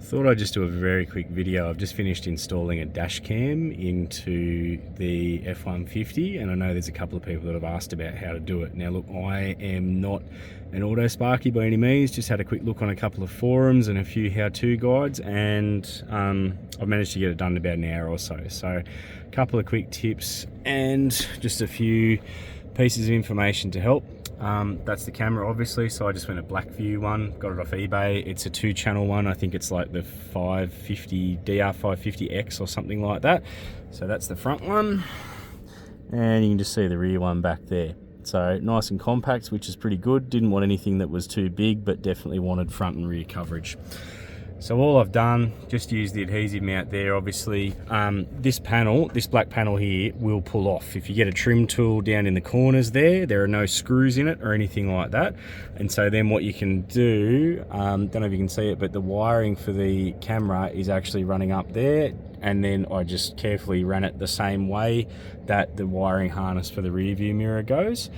Thought I'd just do a very quick video. I've just finished installing a dash cam into the F150, and I know there's a couple of people that have asked about how to do it. Now look, I am not an auto sparky by any means, just had a quick look on a couple of forums and a few how-to guides, and I've managed to get it done in about an hour or so. So a couple of quick tips and just a few pieces of information to help. That's the camera obviously, so I just went a black view one, got it off eBay. It's a 2-channel one. I think it's like the 550 DR550 X or something like that. So that's the front one, and you can just see the rear one back there. So nice and compact, which is pretty good. Didn't want anything that was too big, but definitely wanted front and rear coverage. So all I've done, just use the adhesive mount there, obviously. This panel, this black panel here, will pull off. If you get a trim tool down in the corners there are no screws in it or anything like that. And so then what you can do, don't know if you can see it, but the wiring for the camera is actually running up there. And then I just carefully ran it the same way that the wiring harness for the rear view mirror goes.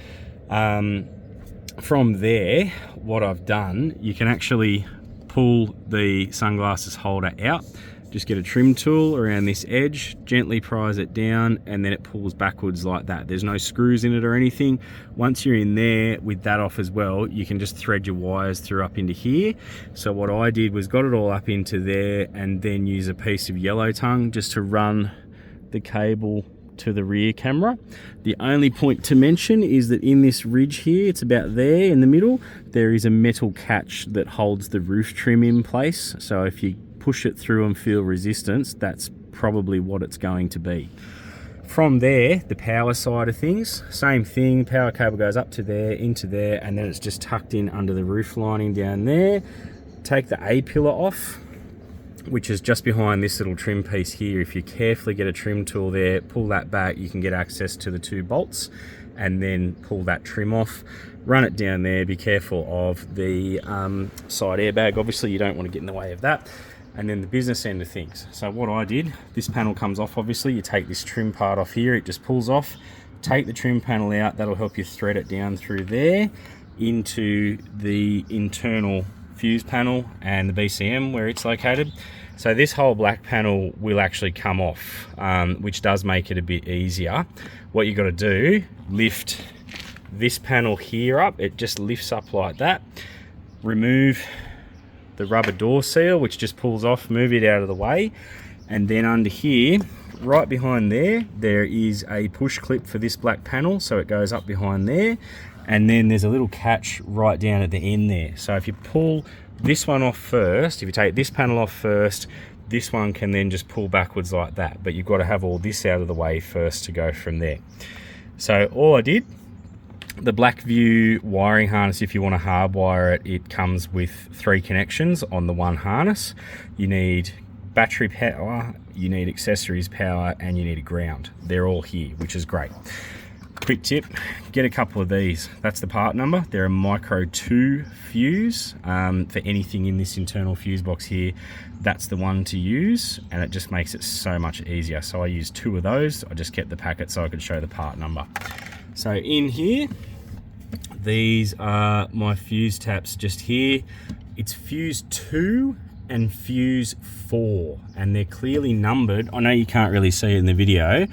From there, what I've done, you can actually pull the sunglasses holder out. Just get a trim tool around this edge, gently prise it down, and then it pulls backwards like that. There's no screws in it or anything. Once you're in there with that off as well, you can just thread your wires through up into here. So what I did was got it all up into there and then use a piece of yellow tongue just to run the cable to the rear camera. The only point to mention is that in this ridge here, it's about there in the middle, there is a metal catch that holds the roof trim in place. So if you push it through and feel resistance, that's probably what it's going to be. From there, the power side of things, same thing, power cable goes up to there, into there, and then it's just tucked in under the roof lining down there. Take the A pillar off, which is just behind this little trim piece here. If you carefully get a trim tool there, pull that back, you can get access to the 2 bolts and then pull that trim off. Run it down there, be careful of the side airbag. Obviously you don't want to get in the way of that. And then the business end of things. So what I did, this panel comes off obviously, you take this trim part off here, it just pulls off. Take the trim panel out, that'll help you thread it down through there into the internal fuse panel and the BCM where it's located. So this whole black panel will actually come off, which does make it a bit easier. What you got to do, lift this panel here up, it just lifts up like that. Remove the rubber door seal, which just pulls off, move it out of the way. And then under here, right behind there, there is a push clip for this black panel, so it goes up behind there. And then there's a little catch right down at the end there. So if you pull this one off first, if you take this panel off first, this one can then just pull backwards like that. But you've got to have all this out of the way first to go from there. So all I did, the Blackview wiring harness, if you want to hardwire it, it comes with 3 connections on the one harness. You need battery power, you need accessories power, and you need a ground. They're all here, which is great. Quick tip, get a couple of these. That's the part number. They're a micro 2 fuse. For anything in this internal fuse box here, that's the one to use, and it just makes it so much easier. So I used 2 of those. I just kept the packet so I could show the part number. So in here, these are my fuse taps just here. It's fuse 2 and fuse 4, and they're clearly numbered. I know you can't really see it in the video,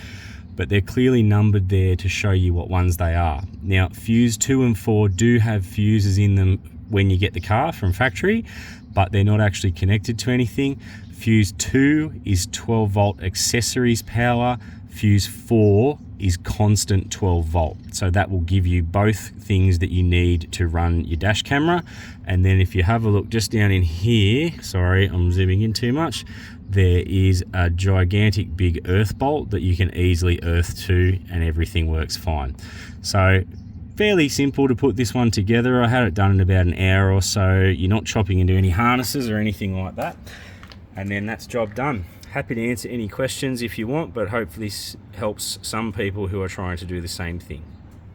but they're clearly numbered there to show you what ones they are. Now, fuse 2 and 4 do have fuses in them when you get the car from factory, but they're not actually connected to anything. Fuse 2 is 12 volt accessories power. Fuse 4 is constant 12 volt. So that will give you both things that you need to run your dash camera. And then if you have a look just down in here, sorry, I'm zooming in too much, there is a gigantic big earth bolt that you can easily earth to, and everything works fine. So fairly simple to put this one together. I had it done in about an hour or so. You're not chopping into any harnesses or anything like that. And then that's job done. Happy to answer any questions if you want, but hopefully this helps some people who are trying to do the same thing.